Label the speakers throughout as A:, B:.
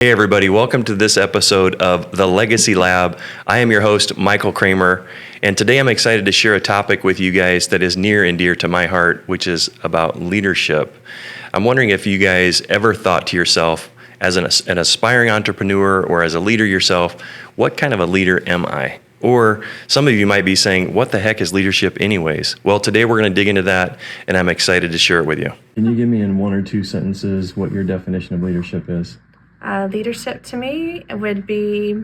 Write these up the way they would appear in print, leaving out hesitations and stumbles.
A: Hey everybody, welcome to this episode of The Legacy Lab. I am your host, Michael Kramer, and today I'm excited to share a topic with you guys that is near and dear to my heart, which is about leadership. I'm wondering if you guys ever thought to yourself, as an aspiring entrepreneur or as a leader yourself, what kind of a leader am I? Or some of you might be saying, what the heck is leadership anyways? Well, today we're going to dig into that, and I'm excited to share it with you. Can you give me in one or two sentences what your definition of leadership is?
B: Leadership to me would be,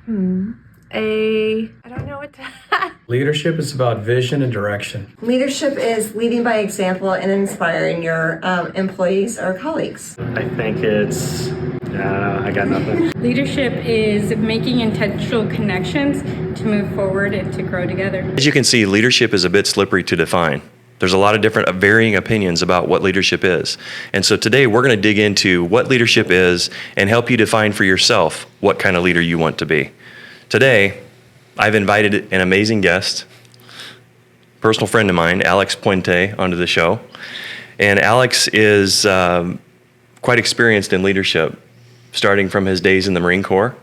B: I don't know what to...
C: Leadership is about vision and direction.
D: Leadership is leading by example and inspiring your employees or colleagues.
C: I think it's, I got nothing.
E: Leadership is making intentional connections to move forward and to grow together.
A: As you can see, leadership is a bit slippery to define. There's a lot of different varying opinions about what leadership is. And so today we're going to dig into what leadership is and help you define for yourself what kind of leader you want to be. Today, I've invited an amazing guest, personal friend of mine, Alex Puente, onto the show. And Alex is quite experienced in leadership, starting from his days in the Marine Corps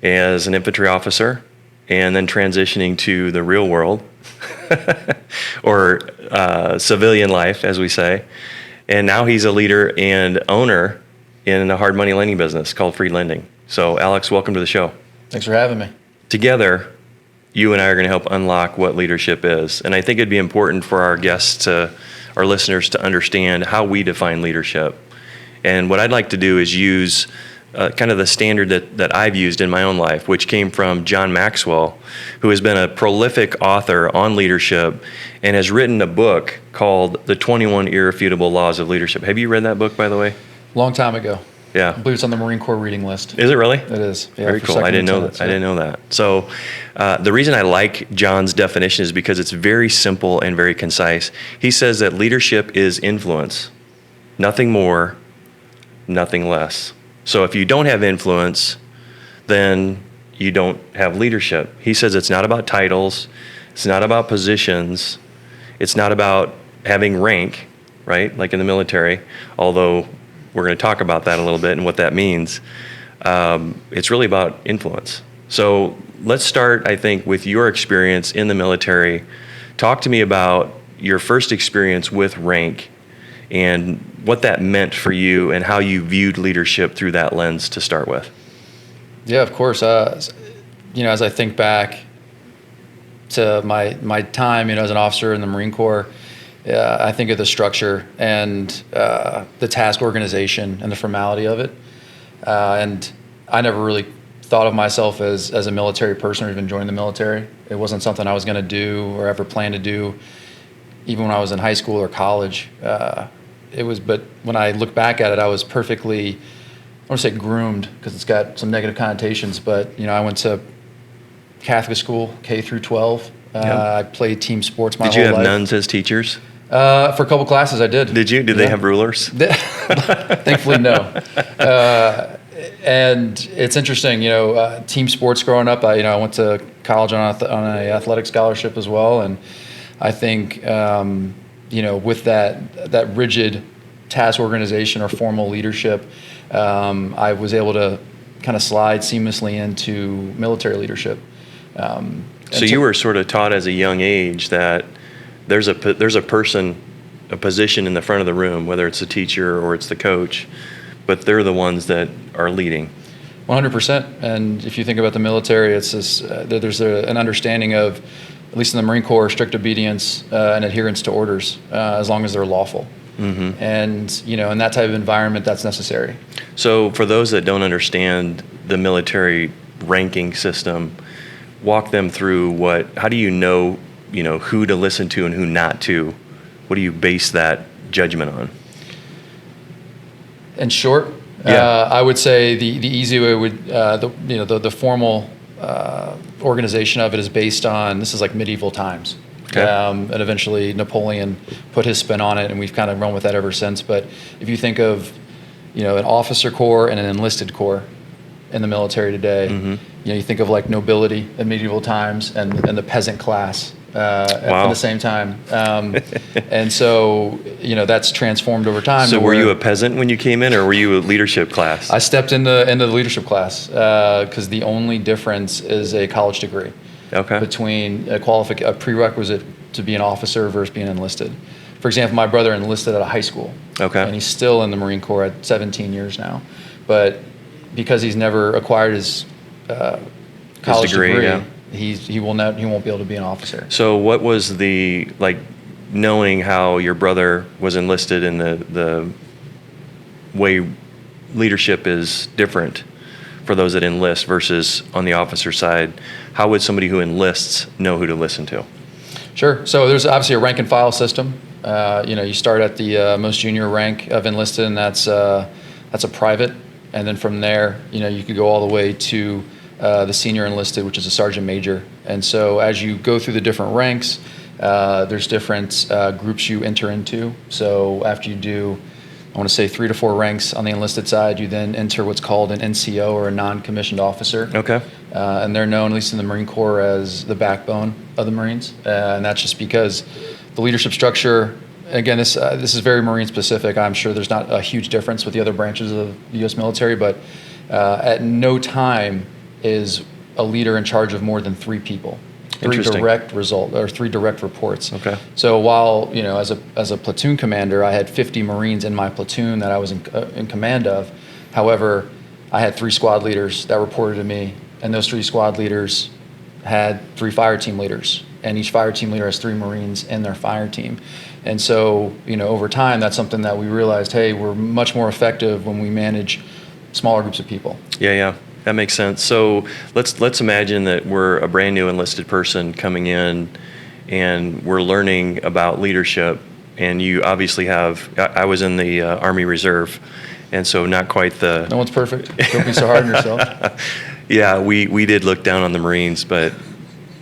A: as an infantry officer, and then transitioning to the real world, or civilian life, as we say. And now he's a leader and owner in a hard money lending business called Free Lending. So Alex, welcome to the show.
F: Thanks for having me.
A: Together, you and I are going to help unlock what leadership is. And I think it'd be important for our guests, our listeners, to understand how we define leadership. And what I'd like to do is use kind of the standard that I've used in my own life, which came from John Maxwell, who has been a prolific author on leadership and has written a book called The 21 Irrefutable Laws of Leadership. Have you read that book, by the way?
F: Long time ago.
A: Yeah.
F: I believe it's on the Marine Corps reading list.
A: Is it really?
F: It is. Yeah,
A: very cool. I didn't know that. I didn't know that. So the reason I like John's definition is because it's very simple and very concise. He says that leadership is influence, nothing more, nothing less. So if you don't have influence, then you don't have leadership. He says it's not about titles, it's not about positions, it's not about having rank, right, like in the military, although we're going to talk about that a little bit and what that means. It's really about influence. So let's start, I think, with your experience in the military. Talk to me about your first experience with rank and what that meant for you and how you viewed leadership through that lens to start with.
F: Yeah, of course. As I think back to my time, as an officer in the Marine Corps, I think of the structure and the task organization and the formality of it. And I never really thought of myself as a military person or even joined the military. It wasn't something I was going to do or ever plan to do, even when I was in high school or college. But when I look back at it, I was perfectly, I want to say groomed because it's got some negative connotations, but I went to Catholic school, K through 12. I played team sports my whole life.
A: Did you have nuns as teachers?
F: For a couple classes I did.
A: Did you? Did they have rulers?
F: Thankfully, no. And it's interesting, team sports growing up, I went to college on an athletic scholarship as well. And I think, with that rigid task organization or formal leadership, I was able to kind of slide seamlessly into military leadership.
A: So you were sort of taught as a young age that there's a person, a position in the front of the room, whether it's the teacher or it's the coach, but they're the ones that are leading.
F: 100%. And if you think about the military, it's this, there's an understanding of, at least in the Marine Corps, strict obedience and adherence to orders, as long as they're lawful. Mm-hmm. And, in that type of environment, that's necessary.
A: So for those that don't understand the military ranking system, walk them through how do you know who to listen to and who not to? What do you base that judgment on?
F: In short, I would say the easy way would, the formal organization of it is based on, this is like medieval times. Okay. And eventually Napoleon put his spin on it, and we've kind of run with that ever since. But if you think of, an officer corps and an enlisted corps in the military today, mm-hmm. You think of like nobility in medieval times and the peasant class at the same time. And so, that's transformed over time.
A: So were you a peasant when you came in, or were you a leadership class?
F: I stepped into the leadership class because the only difference is a college degree.
A: Okay.
F: Between a prerequisite to be an officer versus being enlisted. For example, my brother enlisted at a high school.
A: Okay.
F: And he's still in the Marine Corps at 17 years now. But because he's never acquired his college degree,
A: yeah.
F: he won't be able to be an officer.
A: So what was knowing how your brother was enlisted and the way leadership is different for those that enlist versus on the officer side, how would somebody who enlists know who to listen to?
F: Sure. So there's obviously a rank and file system. You start at the most junior rank of enlisted, and that's a private, and then from there, you could go all the way to the senior enlisted, which is a sergeant major. And so as you go through the different ranks, there's different groups you enter into. So after you do, I want to say 3 to 4 ranks on the enlisted side, you then enter what's called an NCO, or a non-commissioned officer.
A: Okay.
F: And they're known, at least in the Marine Corps, as the backbone of the Marines. And that's just because the leadership structure, again, this is very Marine specific. I'm sure there's not a huge difference with the other branches of the U.S. military, but at no time is a leader in charge of more than 3 people. 3 direct reports.
A: Okay.
F: So while as a platoon commander, I had 50 Marines in my platoon that I was in command of. However, I had 3 squad leaders that reported to me, and those 3 squad leaders had 3 fire team leaders, and each fire team leader has 3 Marines in their fire team. And so over time, that's something that we realized, hey, we're much more effective when we manage smaller groups of people.
A: Yeah. That makes sense. So let's imagine that we're a brand new enlisted person coming in, and we're learning about leadership. And you obviously have. I was in the Army Reserve, and so not quite the.
F: No one's perfect. Don't be so hard on yourself.
A: Yeah, we did look down on the Marines, but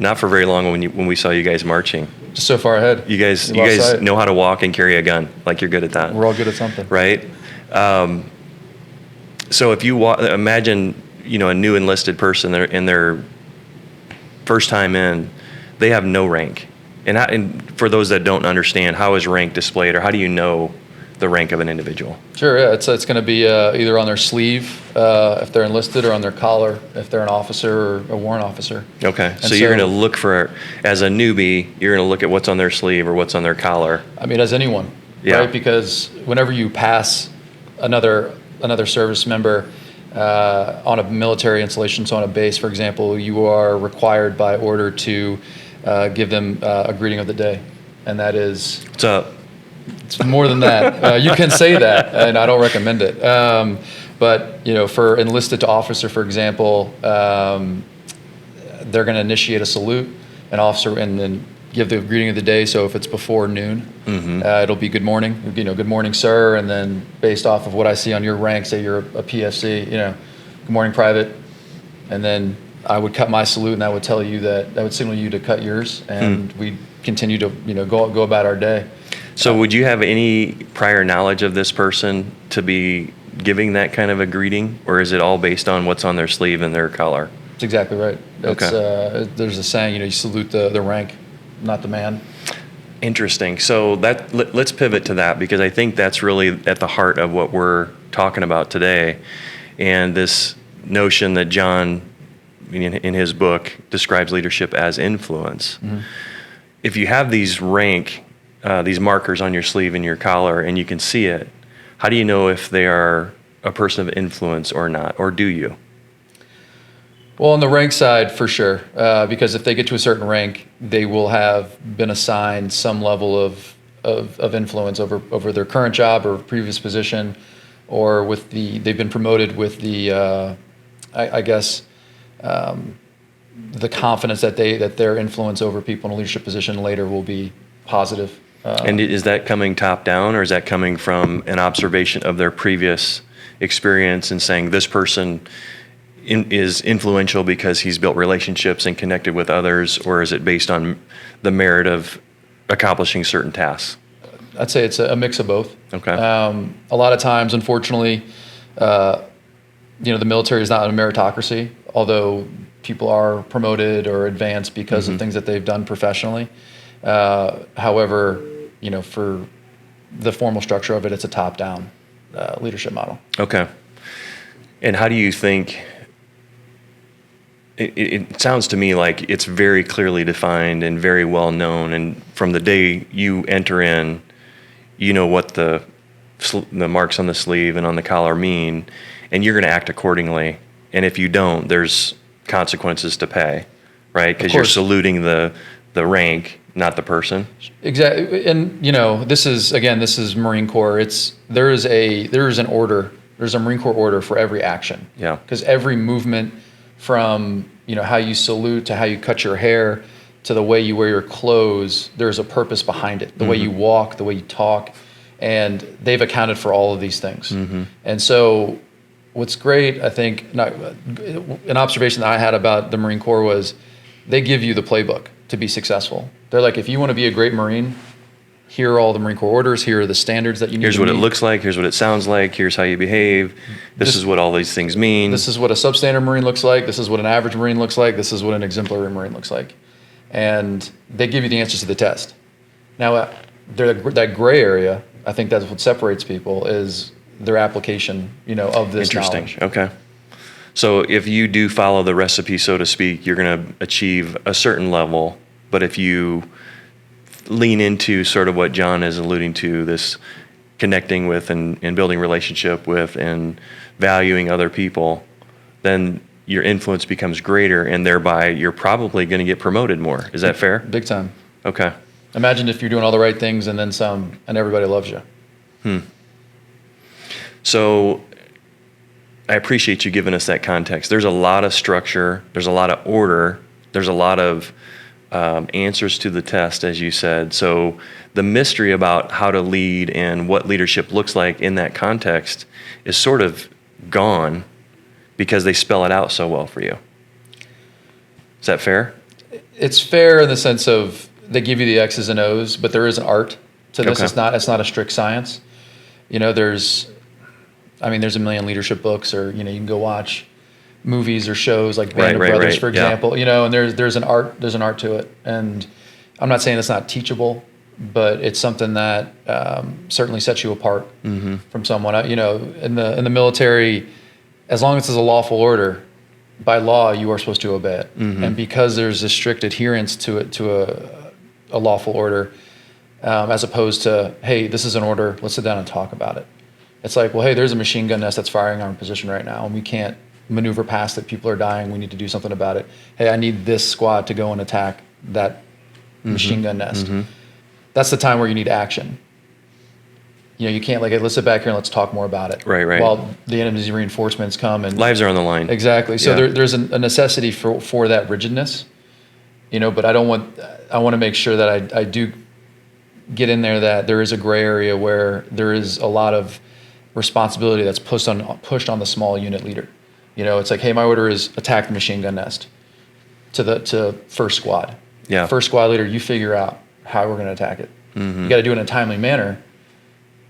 A: not for very long when we saw you guys marching.
F: Just so far ahead.
A: You guys
F: sight.
A: know how to walk and carry a gun. Like, you're good at that.
F: We're all good at something,
A: right? So if you imagine. A new enlisted person in their first time in, they have no rank. And for those that don't understand, how is rank displayed, or how do you know the rank of an individual?
F: Sure, yeah. It's going to be either on their sleeve if they're enlisted, or on their collar if they're an officer or a warrant officer.
A: Okay, so you're going to look for, as a newbie, you're going to look at what's on their sleeve or what's on their collar.
F: I mean, as anyone, right? Because whenever you pass another service member, on a military installation, so on a base, for example, you are required by order to give them a greeting of the day, and that is.
A: What's up?
F: It's more than that. You can say that, and I don't recommend it. But for enlisted to officer, for example, they're going to initiate a salute, an officer, and then give the greeting of the day. So if it's before noon, it'll be good morning. Good morning, sir. And then based off of what I see on your rank, say you're a PFC, good morning, private. And then I would cut my salute, and I would tell you that would signal you to cut yours, and we'd continue to go about our day.
A: So would you have any prior knowledge of this person to be giving that kind of a greeting, or is it all based on what's on their sleeve and their collar?
F: That's exactly right.
A: Okay.
F: There's a saying, you salute the rank, not the man.
A: Interesting. So let's pivot to that, because I think that's really at the heart of what we're talking about today, and this notion that John, in his book, describes leadership as influence. Mm-hmm. If you have these these markers on your sleeve and your collar, and you can see it, how do you know if they are a person of influence or not, or do you?
F: Well, on the rank side, for sure, because if they get to a certain rank, they will have been assigned some level of influence over their current job or previous position, or they've been promoted with the confidence that their influence over people in a leadership position later will be positive.
A: And is that coming top down, or is that coming from an observation of their previous experience and saying this person is influential because he's built relationships and connected with others, or is it based on the merit of accomplishing certain tasks?
F: I'd say it's a mix of both.
A: Okay.
F: A lot of times, unfortunately, the military is not a meritocracy, although people are promoted or advanced because of things that they've done professionally. However, for the formal structure of it, it's a top-down leadership model.
A: Okay. And how do you think, it sounds to me like it's very clearly defined and very well known, and from the day you enter in, you know what the marks on the sleeve and on the collar mean, and you're going to act accordingly. And if you don't, there's consequences to pay, right? Because you're saluting the rank, not the person.
F: Exactly. And this is Marine Corps. There is an order. There's a Marine Corps order for every action.
A: Yeah.
F: Because every movement, from how you salute to how you cut your hair to the way you wear your clothes, there's a purpose behind it. The way you walk, the way you talk, and they've accounted for all of these things. And so what's great, I think, an observation that I had about the Marine Corps was they give you the playbook to be successful. They're like, if you want to be a great Marine, here are all the Marine Corps orders, here are the standards that you need
A: Here's
F: to
A: what
F: meet.
A: it looks like, here's what it sounds like, here's how you behave, this is what all these things mean.
F: This is what a substandard Marine looks like, this is what an average Marine looks like, this is what an exemplary Marine looks like. And they give you the answers to the test. Now, that gray area, I think that's what separates people, is their application, of this knowledge.
A: Okay. So if you do follow the recipe, so to speak, you're going to achieve a certain level, but if you lean into sort of what John is alluding to, this connecting with and building relationship with and valuing other people, then your influence becomes greater, and thereby you're probably going to get promoted more. Is that fair?
F: Big time.
A: Okay.
F: Imagine if you're doing all the right things and then some, and everybody loves you.
A: So I appreciate you giving us that context. There's a lot of structure, there's a lot of order, there's a lot of answers to the test, as you said. So the mystery about how to lead and what leadership looks like in that context is sort of gone because they spell it out so well for you. Is that fair?
F: It's fair in the sense of they give you the X's and O's, but there is an art to this.
A: Okay.
F: It's not a strict science. There's a million leadership books, or you can go watch movies or shows like Band of Brothers, for example. And there's an art to it. And I'm not saying it's not teachable, but it's something that certainly sets you apart from someone. In the military, as long as it's a lawful order, by law you are supposed to obey it. And because there's a strict adherence to it, to a lawful order, as opposed to, hey, this is an order, let's sit down and talk about it. It's like, well, hey, there's a machine gun nest that's firing on our position right now, and we can't maneuver past it. People are dying. We need to do something about it. Hey, I need this squad to go and attack that machine gun nest. That's the time where you need action. You can't let's sit back here and let's talk more about it.
A: Right.
F: While the enemy's reinforcements come and
A: Lives are on the line.
F: Exactly. So there's a necessity for that rigidness. But I want to make sure that I do get in there, that there is a gray area where there is a lot of responsibility that's pushed on the small unit leader. It's like, hey, my order is attack the machine gun nest to first squad.
A: Yeah.
F: First squad leader, you figure out how we're going to attack it. You got to do it in a timely manner.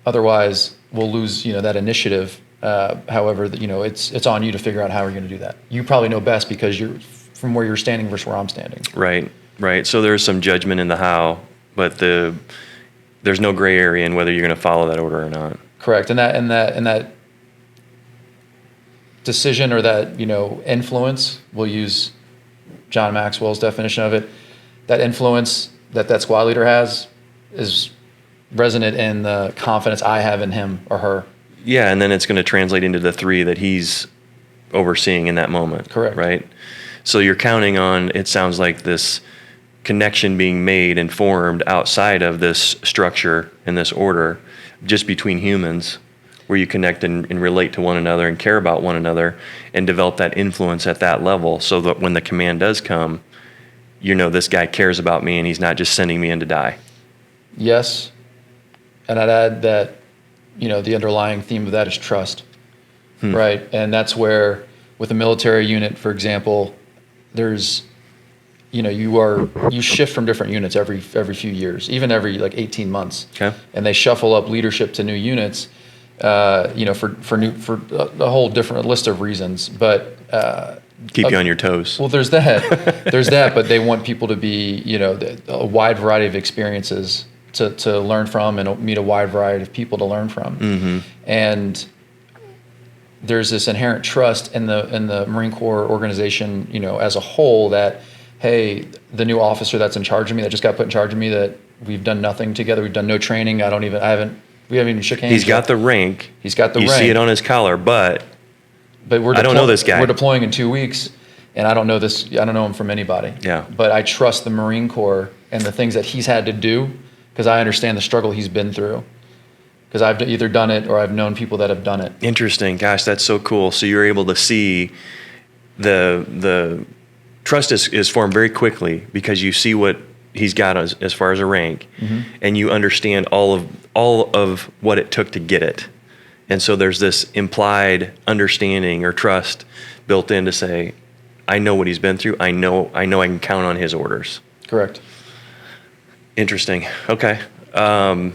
F: Otherwise, we'll lose, that initiative. However, it's on you to figure out how we're going to do that. You probably know best because you're from where you're standing versus where I'm standing.
A: Right. So there's some judgment in the how, but there's no gray area in whether you're going to follow that order or not.
F: Correct. And that decision, or that, influence, we'll use John Maxwell's definition of it. That influence that squad leader has is resonant in the confidence I have in him or her.
A: Yeah, and then it's going to translate into the 3 that he's overseeing in that moment.
F: Correct.
A: Right? So you're counting on, it sounds like, this connection being made and formed outside of this structure and this order, just between humans, where you connect and relate to one another and care about one another and develop that influence at that level, so that when the command does come, this guy cares about me and he's not just sending me in to die.
F: Yes. And I'd add that, the underlying theme of that is trust, right? And that's where, with a military unit, for example, there's, you shift from different units every few years, even every 18 months.
A: Okay.
F: And they shuffle up leadership to new units. for a whole different list of reasons. But
A: Keep you on your toes.
F: well, there's that, but they want people to be, a wide variety of experiences to learn from and meet a wide variety of people to learn from.
A: Mm-hmm.
F: And there's this inherent trust in the Marine Corps organization, as a whole, that, hey, the new officer that's in charge of me, that just got put in charge of me, that we've done nothing together, we've done no training, we haven't even shook hands.
A: He's got
F: yet.
A: the rank.
F: He's got the
A: you
F: rank.
A: see it on his collar, but
F: I
A: don't know this guy.
F: We're deploying in 2 weeks, and I don't know him from anybody.
A: Yeah.
F: But I trust the Marine Corps and the things that he's had to do, because I understand the struggle he's been through. Because I've either done it or I've known people that have done it.
A: Interesting. Gosh, that's so cool. So you're able to see the trust is formed very quickly because you see what he's got as far as a rank,
F: Mm-hmm.
A: and you understand all of what it took to get it. And so there's this implied understanding or trust built in to say, I know what he's been through. I know I can count on his orders.
F: Correct.
A: Interesting. Okay.
F: I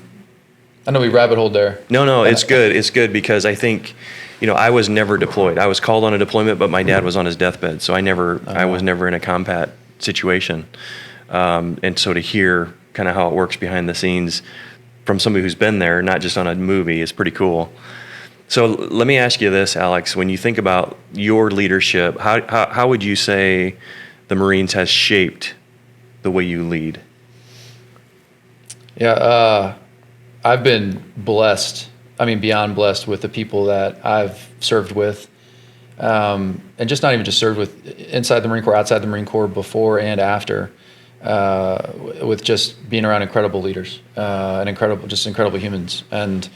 F: know we rabbit holed there.
A: No, it's good. It's good because I think, I was never deployed. I was called on a deployment, but my dad was on his deathbed, so I was never in a combat situation. And so to hear kind of how it works behind the scenes from somebody who's been there, not just on a movie, is pretty cool. So let me ask you this, Alex. When you think about your leadership, how would you say the Marines has shaped the way you lead?
F: Yeah, I've been blessed. I mean, beyond blessed with the people that I've served with, and just not even just served with inside the Marine Corps, outside the Marine Corps, before and after, with just being around incredible leaders and incredible humans. And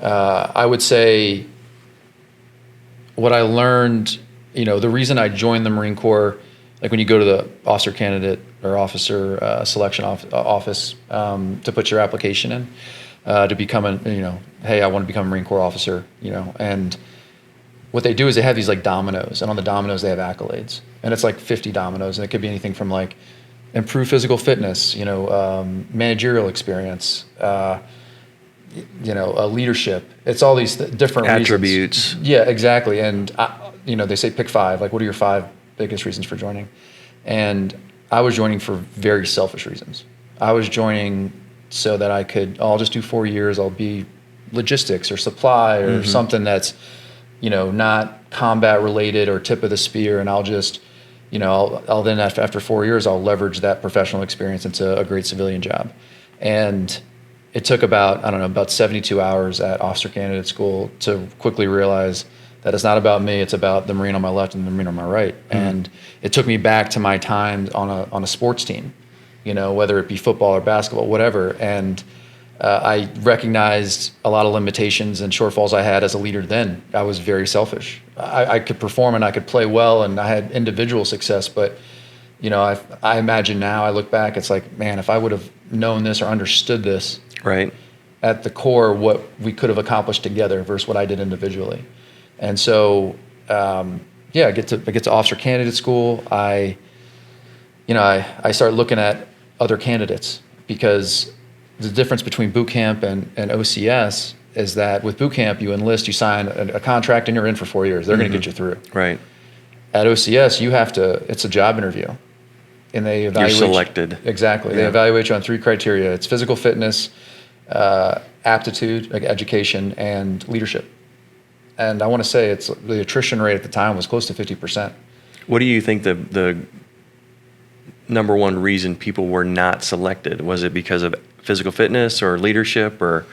F: I would say what I learned, the reason I joined the Marine Corps, like when you go to the officer candidate or officer selection office to put your application in, to become hey, I want to become a Marine Corps officer, and what they do is they have these like dominoes, and on the dominoes they have accolades, and it's like 50 dominoes, and it could be anything from like improved physical fitness, managerial experience, leadership. It's all these different
A: attributes.
F: Reasons. Yeah, exactly. And they say pick 5. Like, what are your 5 biggest reasons for joining? And I was joining for very selfish reasons. I was joining so that I'll just do 4 years. I'll be logistics or supply or
A: Mm-hmm.
F: something that's, not combat related or tip of the spear. And I'll just, I'll then after 4 years, I'll leverage that professional experience into a great civilian job. And it took about 72 hours at officer candidate school to quickly realize that it's not about me. It's about the Marine on my left and the Marine on my right. Mm-hmm. And it took me back to my time on a sports team, whether it be football or basketball, whatever. And I recognized a lot of limitations and shortfalls I had as a leader then. I was very selfish. I could perform and I could play well and I had individual success, but I imagine now, I look back, it's like, man, if I would have known this or understood this
A: Right.
F: at the core, what we could have accomplished together versus what I did individually. And so, I get to officer candidate school. I start looking at other candidates, because the difference between boot camp and OCS is that with boot camp, you enlist, you sign a contract, and you're in for 4 years. They're going to get you through.
A: Right.
F: At OCS, it's a job interview, and they evaluate.
A: You're selected.
F: Exactly.
A: Yeah.
F: They evaluate you on 3 criteria. It's physical fitness, aptitude, like education, and leadership. And I want to say the attrition rate at the time was close to 50%.
A: What do you think the number one reason people were not selected? Was it because of physical fitness or leadership or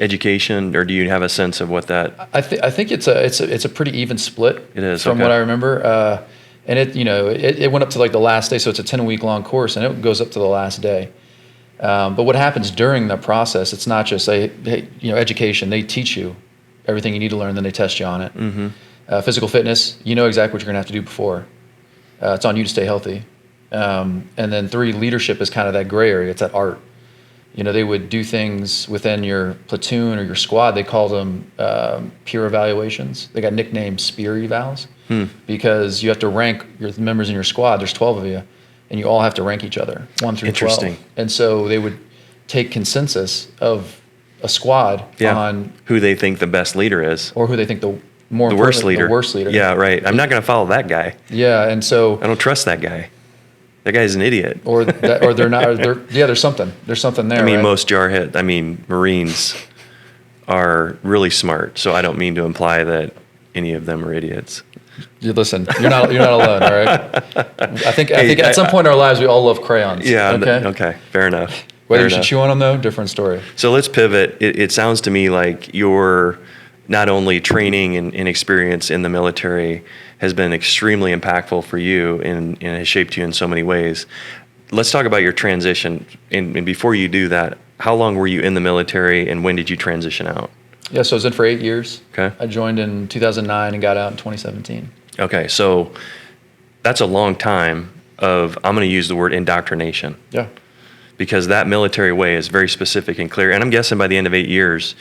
A: education, or do you have a sense of what that?
F: I think it's a pretty even split.
A: It is,
F: from
A: okay.
F: what I remember. And it went up to like the last day, so it's a 10-week long course, and it goes up to the last day. But what happens during the process? It's not just education. They teach you everything you need to learn, then they test you on it.
A: Mm-hmm.
F: Physical fitness, exactly what you're going to have to do before. It's on you to stay healthy. And then 3, leadership is kind of that gray area. It's that art. They would do things within your platoon or your squad. They call them peer evaluations. They got nicknamed spear evals because you have to rank your members in your squad. There's 12 of you, and you all have to rank each other 1 through 12.
A: Interesting.
F: And so they would take consensus of a squad on
A: who they think the best leader is,
F: or who they think the
A: worst leader.
F: The worst leader.
A: Yeah, right. I'm not going to follow that guy.
F: Yeah, and so
A: I don't trust that guy. That guy's an idiot.
F: or they're not. Or there's something there.
A: I mean,
F: right?
A: most Marines are really smart. So I don't mean to imply that any of them are idiots.
F: You listen, you're not alone. All right. I think at some point in our lives we all love crayons.
A: Yeah.
F: Okay.
A: Okay. Fair enough.
F: Whether
A: Fair
F: you should
A: enough.
F: chew on them though, different story.
A: So let's pivot. It sounds to me like your not only training and experience in the military has been extremely impactful for you and has shaped you in so many ways. Let's talk about your transition. And before you do that, how long were you in the military and when did you transition out?
F: Yeah, so I was in for 8 years.
A: Okay.
F: I joined in 2009 and got out in 2017.
A: Okay, so that's a long time of, I'm going to use the word indoctrination.
F: Yeah.
A: Because that military way is very specific and clear. And I'm guessing by the end of 8 years,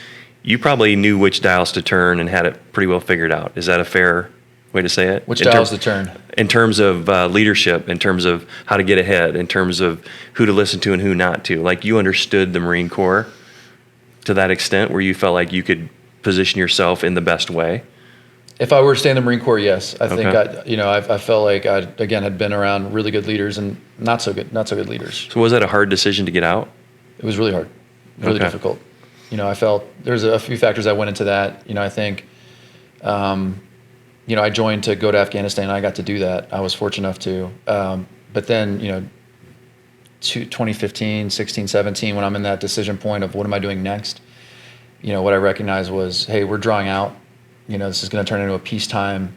A: you probably knew which dials to turn and had it pretty well figured out. Is that a fair way to say it?
F: Which dials to turn?
A: In terms of leadership, in terms of how to get ahead, in terms of who to listen to and who not to. Like you understood the Marine Corps to that extent where you felt like you could position yourself in the best way?
F: If I were to stay in the Marine Corps, yes. I think
A: Okay.
F: I felt like I again had been around really good leaders and not so good leaders.
A: So was that a hard decision to get out?
F: It was really hard, really
A: Okay.
F: difficult. I felt there's a few factors that went into that. I think, I joined to go to Afghanistan. I got to do that. I was fortunate enough to. But then, 2015, 16, 17, when I'm in that decision point of what am I doing next, what I recognized was, hey, we're drawing out. This is going to turn into a peacetime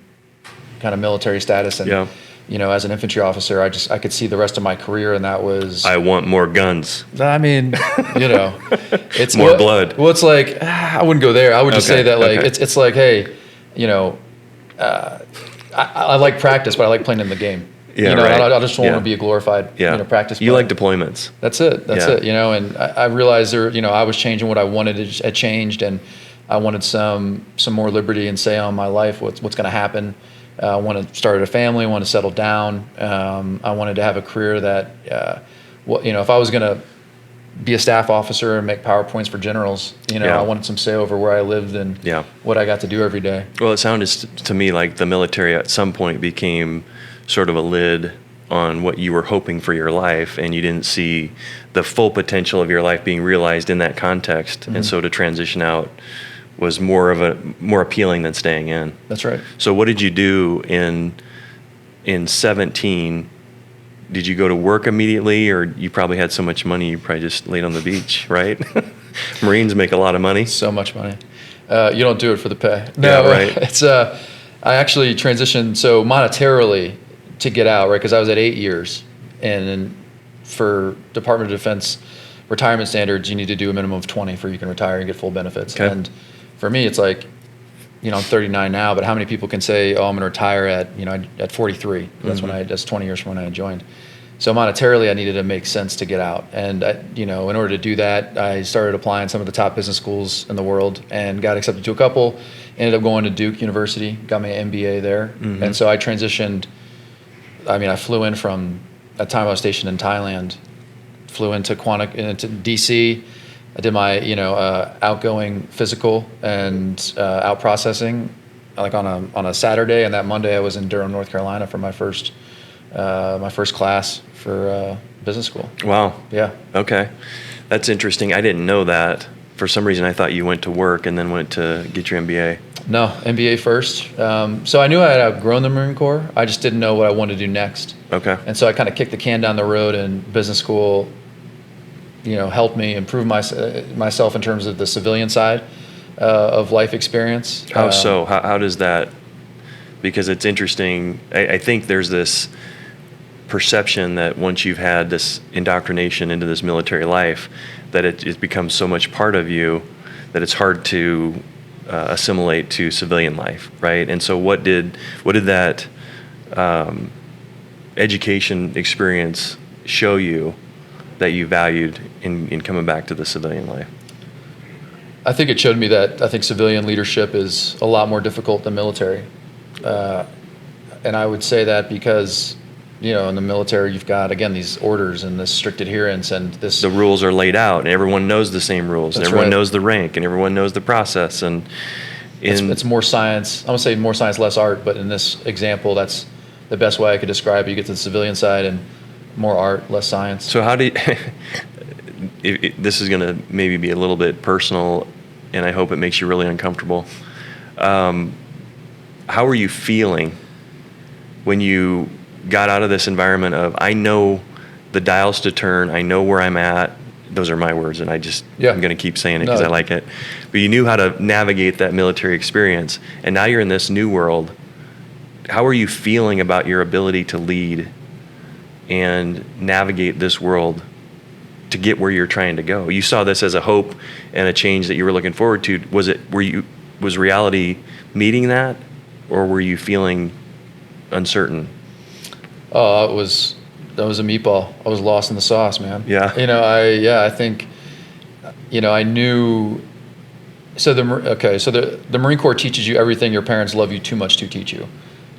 F: kind of military status. And, as an infantry officer, I could see the rest of my career, and that was...
A: I want more guns.
F: I mean, it's
A: more blood.
F: Well, it's like, I wouldn't go there. I would just say that, like, it's like, hey, I like practice, but I like playing in the game.
A: Yeah, right.
F: I just want to be a glorified, practice player.
A: You like deployments.
F: That's it. That's it. And I realized I was changing what I wanted. It changed, and I wanted some more liberty and say on my life, what's going to happen. I want to start a family. I want to settle down. I wanted to have a career that, if I was going to be a staff officer and make PowerPoints for generals, I wanted some say over where I lived and what I got to do every day.
A: Well, it sounded to me like the military at some point became sort of a lid on what you were hoping for your life, and you didn't see the full potential of your life being realized in that context. Mm-hmm. And so to transition out was more appealing than staying in.
F: That's right.
A: So what did you do in 17? Did you go to work immediately, or you probably had so much money you probably just laid on the beach, right? Marines make a lot of money.
F: So much money. You don't do it for the pay.
A: No, right.
F: It's I actually transitioned so monetarily to get out, right? Because I was at 8 years, and then for Department of Defense retirement standards, you need to do a minimum of 20 before you can retire and get full benefits.
A: Okay.
F: And for me, it's like, I'm 39 now, but how many people can say, oh, I'm going to retire at 43? That's
A: Mm-hmm.
F: that's 20 years from when I joined. So monetarily, I needed to make sense to get out. And, in order to do that, I started applying some of the top business schools in the world and got accepted to a couple. Ended up going to Duke University, got my MBA there.
A: Mm-hmm.
F: And so I transitioned. I flew in from, at the time I was stationed in Thailand, flew into DC. I did my, outgoing physical and out processing like on a Saturday, and that Monday I was in Durham, North Carolina for my first class for business school.
A: Wow.
F: Yeah.
A: Okay. That's interesting. I didn't know that. For some reason, I thought you went to work and then went to get your MBA.
F: No, MBA first. So I knew I had outgrown the Marine Corps. I just didn't know what I wanted to do next.
A: Okay.
F: And so I kind of kicked the can down the road, and business school, helped me improve myself in terms of the civilian side of life experience.
A: How so? How does that? Because it's interesting. I think there's this perception that once you've had this indoctrination into this military life, that it becomes so much part of you that it's hard to assimilate to civilian life, right? And so what did that education experience show you that you valued in coming back to the civilian life?
F: I think it showed me that I think civilian leadership is a lot more difficult than military. And I would say that because in the military, you've got, again, these orders and this strict adherence and this.
A: The rules are laid out, and everyone knows the same rules, and
F: That's
A: everyone
F: right.
A: knows the rank, and everyone knows the process. And
F: It's more science. I'm gonna say more science, less art. But in this example, that's the best way I could describe it. You get to the civilian side and more art, less science.
A: so how do you, this is going to maybe be a little bit personal, and I hope it makes you really uncomfortable. How are you feeling when you got out of this environment of, I know the dials to turn, I know where I'm at? Those are my words, and I'm going to keep saying it because I like it. But you knew how to navigate that military experience, and now you're in this new world. How are you feeling about your ability to lead and navigate this world to get where you're trying to go? You saw this as a hope and a change that you were looking forward to. Was reality meeting that, or were you feeling uncertain?
F: Oh, that was a meatball. I was lost in the sauce, man.
A: Yeah.
F: I think, I knew. So the Marine Corps teaches you everything your parents love you too much to teach you.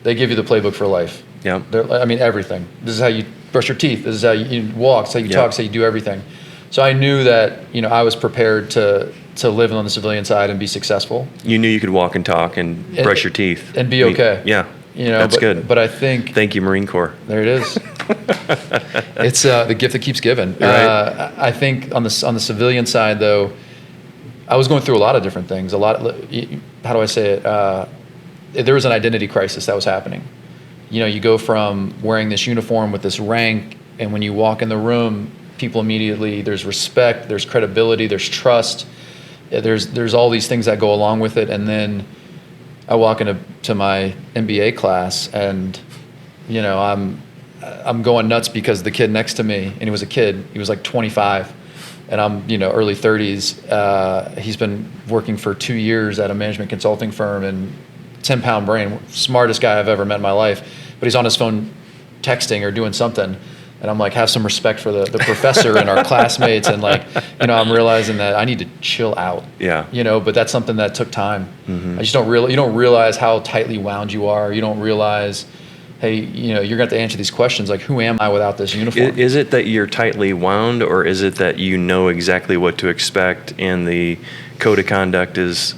F: They give you the playbook for life.
A: Yeah.
F: Everything. This is how you brush your teeth. This is how you walk. This is how you talk. This is how you do everything. So I knew that, I was prepared to live on the civilian side and be successful.
A: You knew you could walk and talk and brush your teeth.
F: And be okay.
A: Yeah. That's good.
F: But I think.
A: Thank you, Marine Corps.
F: There it is. It's the gift that keeps giving.
A: Right.
F: I think on the civilian side, though, I was going through a lot of different things. How do I say it? There was an identity crisis that was happening. You go from wearing this uniform with this rank, and when you walk in the room, people immediately, there's respect, there's credibility, there's trust. There's all these things that go along with it, and then I walk into my MBA class, and I'm going nuts because the kid next to me, and he was a kid, he was like 25, and I'm early 30s. He's been working for 2 years at a management consulting firm, and 10-pound brain, smartest guy I've ever met in my life, but he's on his phone texting or doing something. And I'm like, have some respect for the professor and our classmates. And I'm realizing that I need to chill out.
A: Yeah.
F: But that's something that took time.
A: Mm-hmm.
F: I just you don't realize how tightly wound you are. You don't realize, hey, you're going to have to answer these questions. Like, who am I without this uniform?
A: Is it that you're tightly wound, or is it that you know exactly what to expect, and the code of conduct is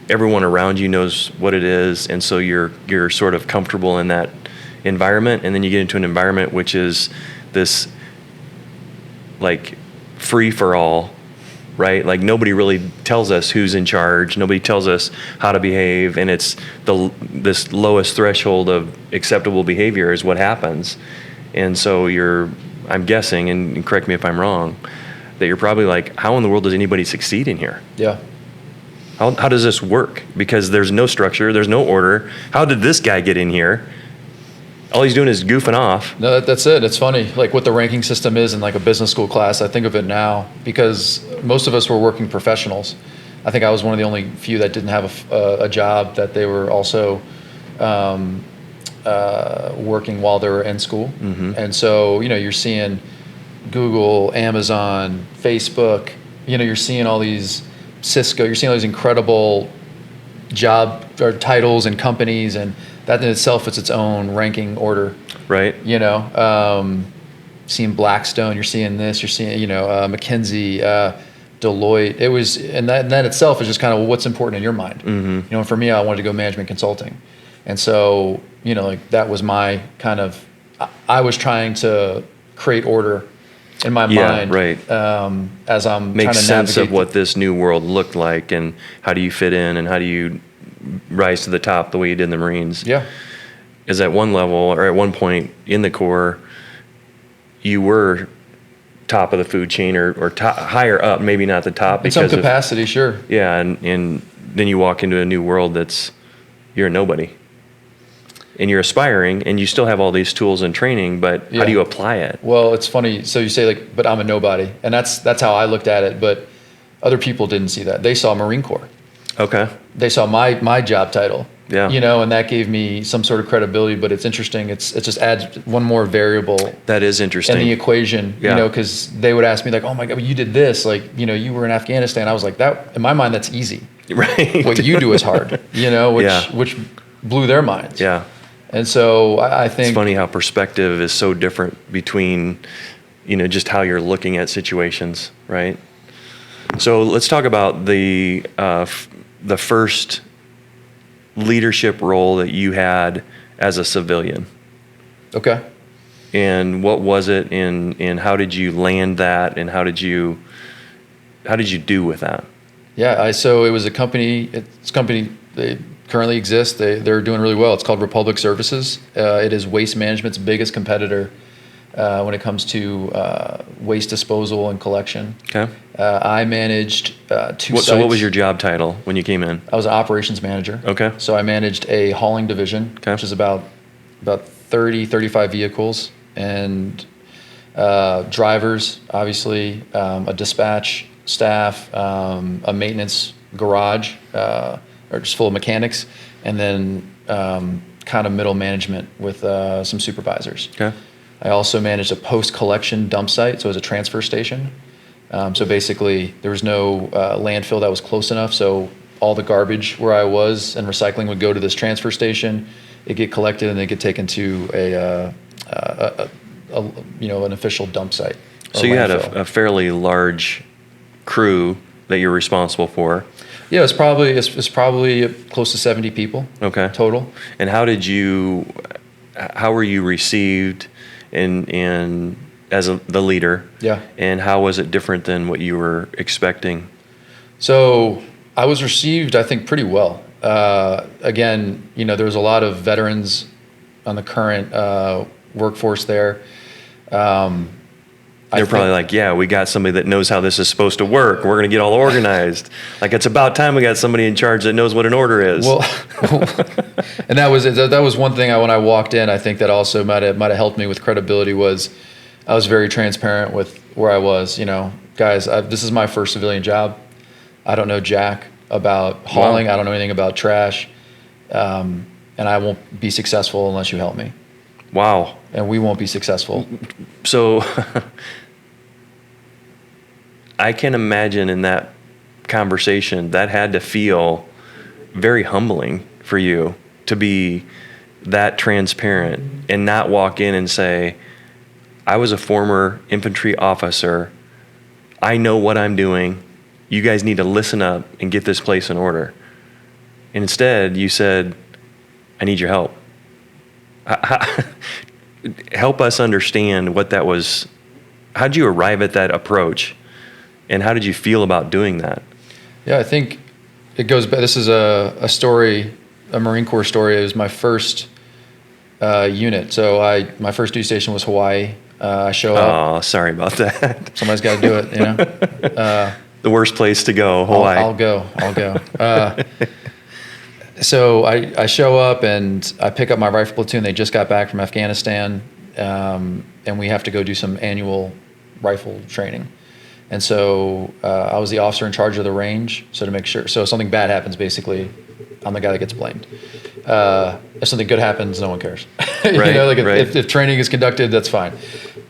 A: everyone around you knows what it is, and so you're sort of comfortable in that environment, and then you get into an environment which is this like free for all, right? Like nobody really tells us who's in charge, nobody tells us how to behave, and it's this lowest threshold of acceptable behavior is what happens. And so I'm guessing, and correct me if I'm wrong, that you're probably like, how in the world does anybody succeed in here?
F: Yeah.
A: How does this work? Because there's no structure, there's no order. How did this guy get in here? All he's doing is goofing off.
F: No, that's it. It's funny, like what the ranking system is in like a business school class. I think of it now because most of us were working professionals. I think I was one of the only few that didn't have a job that they were also working while they were in school. Mm-hmm. And so, you're seeing Google, Amazon, Facebook, you're seeing all these Cisco, you're seeing all these incredible job or titles and companies, and that in itself is its own ranking order.
A: Right.
F: Seeing Blackstone, you're seeing this, you're seeing, McKinsey, Deloitte. It was, and that itself is just kind of what's important in your mind. Mm-hmm. For me, I wanted to go management consulting. And so, that was my kind of, I was trying to create order in my mind.
A: Right.
F: As I'm
A: make
F: trying to
A: sense
F: navigate
A: of what this new world looked like, and how do you fit in, and how do you rise to the top the way you did in the Marines.
F: Yeah.
A: Is at one level, or at one point in the Corps, you were top of the food chain, or higher up, maybe not the top.
F: In some capacity, sure.
A: Yeah, and then you walk into a new world you're a nobody. And you're aspiring, and you still have all these tools and training, but how do you apply it?
F: Well, it's funny. So you say but I'm a nobody, and that's how I looked at it. But other people didn't see that. They saw Marine Corps.
A: Okay.
F: They saw my job title.
A: Yeah.
F: And that gave me some sort of credibility. But it's interesting. It just adds one more variable.
A: That is interesting.
F: In the equation.
A: Yeah.
F: Because they would ask me like, "Oh my God, you did this. Like, you were in Afghanistan." I was like, "That in my mind, that's easy.
A: Right.
F: What you do is hard." Which blew their minds.
A: Yeah.
F: And so I think
A: It's funny how perspective is so different between, just how you're looking at situations, right? So let's talk about the first leadership role that you had as a civilian.
F: Okay.
A: And what was it, and how did you land that, and how did you do with that?
F: Yeah, so it was a company. They currently exist. They're doing really well. It's called Republic Services. It is Waste Management's biggest competitor when it comes to waste disposal and collection.
A: Okay.
F: I managed two sites.
A: So what was your job title when you came in?
F: I was an operations manager.
A: Okay.
F: So I managed a hauling division,
A: Okay.
F: which is about 35 vehicles, and drivers, obviously, a dispatch staff, a maintenance garage, or just full of mechanics, and then kind of middle management with some supervisors.
A: Okay.
F: I also managed a post-collection dump site, so it was a transfer station. So basically, there was no landfill that was close enough, so all the garbage where I was and recycling would go to this transfer station. It'd get collected and then get taken to an official dump site.
A: So you had a fairly large crew that you're responsible for.
F: Yeah, it's probably close to 70 people.
A: Okay.
F: Total.
A: And how were you received in as the leader?
F: Yeah.
A: And how was it different than what you were expecting?
F: So I was received, I think, pretty well. Again, there was a lot of veterans on the current workforce there.
A: They're probably like, yeah, we got somebody that knows how this is supposed to work. We're going to get all organized. Like, it's about time we got somebody in charge that knows what an order is.
F: Well, and that was one thing when I walked in, I think that also might have helped me with credibility, was I was very transparent with where I was. Guys, this is my first civilian job. I don't know jack about hauling.
A: Wow.
F: I don't know anything about trash. And I won't be successful unless you help me.
A: Wow.
F: And we won't be successful.
A: So I can imagine in that conversation that had to feel very humbling for you to be that transparent and not walk in and say, I was a former infantry officer. I know what I'm doing. You guys need to listen up and get this place in order. And instead, you said, I need your help. Help us understand what that was. How did you arrive at that approach? And how did you feel about doing that?
F: Yeah, I think it goes back. This is a story, a Marine Corps story. It was my first unit. So my first duty station was Hawaii. I show up.
A: Oh, sorry about that.
F: Somebody's got to do it,
A: The worst place to go, Hawaii.
F: I'll go. So I show up and I pick up my rifle platoon. They just got back from Afghanistan, and we have to go do some annual rifle training. And so I was the officer in charge of the range. So to make sure, so if something bad happens, basically, I'm the guy that gets blamed. If something good happens, no one cares.
A: Right, right.
F: If training is conducted, that's fine.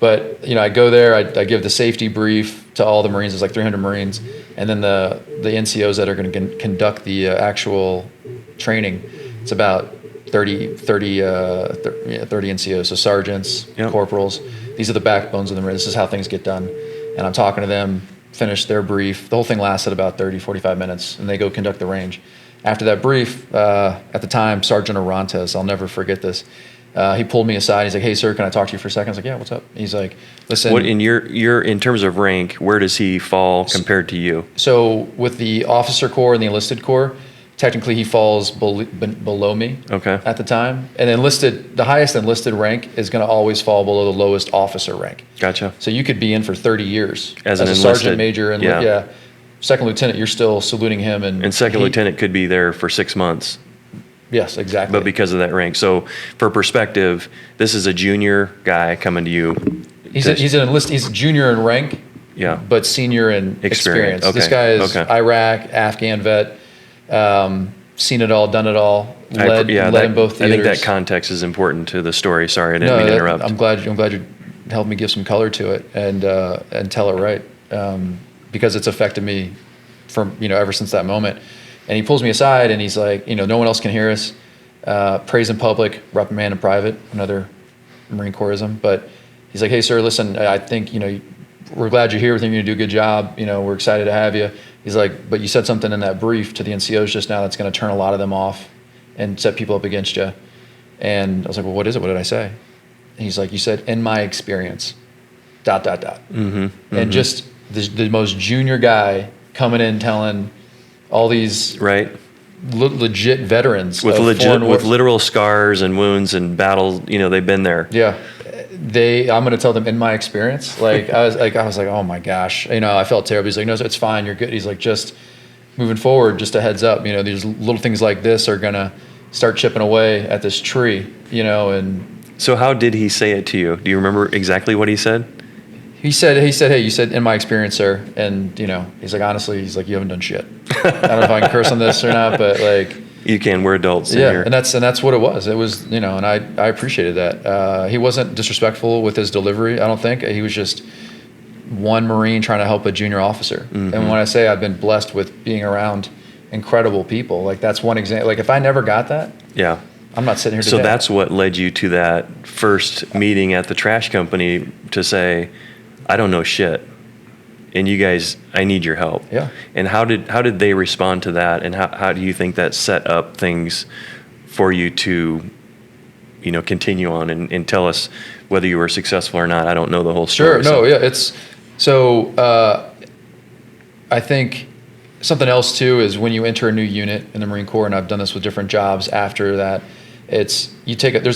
F: But I go there, I give the safety brief to all the Marines. There's like 300 Marines, and then the NCOs that are going to conduct the actual training. It's about 30 NCOs, so sergeants,
A: Yep.
F: corporals. These are the backbones of the Marine. This is how things get done. And I'm talking to them, finish their brief. The whole thing lasted about 30, 45 minutes, and they go conduct the range. After that brief, at the time, Sergeant Orantes, I'll never forget this, he pulled me aside. He's like, "Hey, sir, can I talk to you for a second?" I was like, "Yeah, what's up?" He's like, "Listen."
A: What in your in terms of rank, where does he fall compared to you?
F: So with the officer corps and the enlisted corps, technically he falls below me.
A: Okay.
F: At the time, and the highest enlisted rank is going to always fall below the lowest officer rank.
A: Gotcha.
F: So you could be in for 30 years
A: As
F: a
A: an
F: sergeant
A: enlisted,
F: major, and
A: yeah.
F: second lieutenant. You're still saluting him, and
A: second lieutenant could be there for 6 months,
F: Yes, exactly.
A: but because of that rank. So for perspective, this is a junior guy coming to you.
F: he's an enlisted. He's junior in rank,
A: Yeah.
F: but senior in experience.
A: Okay,
F: This guy is
A: okay.
F: Iraq, Afghan vet, seen it all, done it all, led in both theaters.
A: I think that context is important to the story. Sorry, I didn't mean to interrupt.
F: I'm glad you helped me give some color to it and tell it right, because it's affected me from ever since that moment. And he pulls me aside and he's like, no one else can hear us. praise in public, reprimand in private, another Marine Corpsism. But he's like, hey, sir, listen, I think, we're glad you're here. We think you're going to do a good job. We're excited to have you. He's like, but you said something in that brief to the NCOs just now that's going to turn a lot of them off and set people up against you. And I was like, well, what is it? What did I say? And he's like, you said, in my experience, ... And just the most junior guy coming in telling all these
A: Right.
F: legit veterans
A: With
F: of
A: with literal scars and wounds and battles, they've been there.
F: Yeah. I'm going to tell them in my experience. Like, I was like, oh my gosh, I felt terrible. He's like, no, it's fine. You're good. He's like, just moving forward, just a heads up, these little things like this are going to start chipping away at this tree, and
A: So how did he say it to you? Do you remember exactly what he said?
F: he said, hey, you said in my experience, sir. And, he's like, honestly, he's like, you haven't done shit. I don't know if I can curse on this or not, but like,
A: You can. We're adults in
F: yeah,
A: here.
F: and that's what it was. It was, and I appreciated that. He wasn't disrespectful with his delivery, I don't think. He was just one Marine trying to help a junior officer. And when I say I've been blessed with being around incredible people, like that's one example. Like if I never got that,
A: Yeah.
F: I'm not sitting here today.
A: So that's what led you to that first meeting at the trash company to say, I don't know shit. And you guys, I need your help.
F: Yeah.
A: And how did they respond to that? And how do you think that set up things for you to, continue on and tell us whether you were successful or not? I don't know the whole story.
F: Sure. No. Yeah. It's so. I think something else too is when you enter a new unit in the Marine Corps, and I've done this with different jobs after that. There's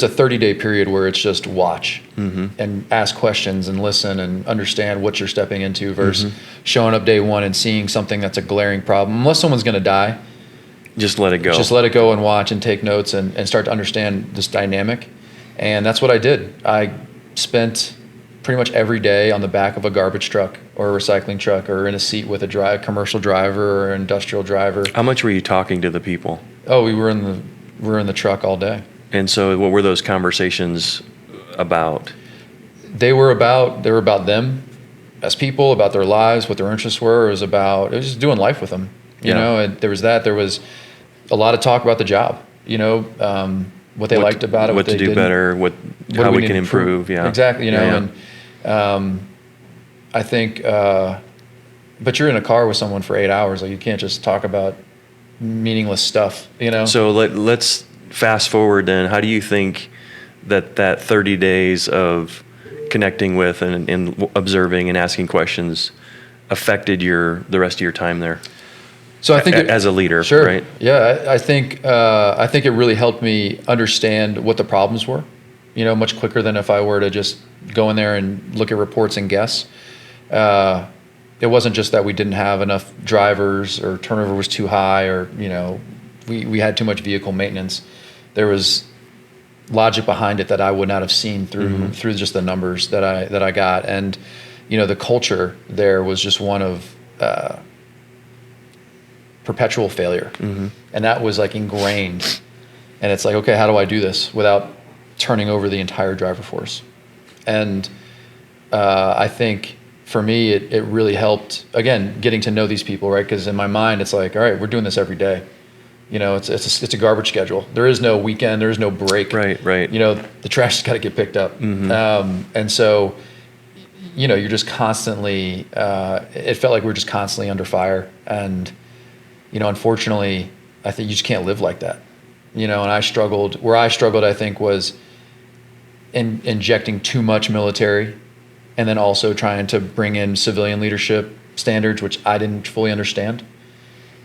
F: a 30-day period where it's just watch and ask questions and listen and understand what you're stepping into versus showing up day one and seeing something that's a glaring problem. Unless someone's going to die,
A: Just let it go.
F: just let it go and watch and take notes and start to understand this dynamic. And that's what I did. I spent pretty much every day on the back of a garbage truck or a recycling truck or in a seat with a commercial driver or an industrial driver.
A: How much were you talking to the people?
F: Oh, we were in the truck all day.
A: And so what were those conversations about?
F: They were about them as people, about their lives, what their interests were. It was just doing life with them, and there was a lot of talk about the job, what they liked about it,
A: what
F: they
A: to do
F: didn't.
A: better, how
F: do
A: we
F: need
A: can
F: to
A: improve. Yeah.
F: Exactly. And I think, but you're in a car with someone for 8 hours. Like you can't just talk about meaningless stuff,
A: So let's fast forward then. How do you think that 30 days of connecting with and observing and asking questions affected the rest of your time there?
F: So I think
A: as a leader,
F: sure,
A: right?
F: Yeah, I think it really helped me understand what the problems were, much quicker than if I were to just go in there and look at reports and guess. It wasn't just that we didn't have enough drivers or turnover was too high or, we had too much vehicle maintenance. There was logic behind it that I would not have seen through just the numbers that I got. And, the culture there was just one of perpetual failure. And that was like ingrained. And it's like, okay, how do I do this without turning over the entire driver force? And I think for me, it really helped, again, getting to know these people, right? Because in my mind, it's like, all right, we're doing this every day. It's a garbage schedule. There is no weekend. There is no break.
A: Right.
F: The trash has got to get picked up. And so, you're just constantly, it felt like we were just constantly under fire. And, unfortunately, I think you just can't live like that. And I struggled, I think, was in injecting too much military and then also trying to bring in civilian leadership standards, which I didn't fully understand.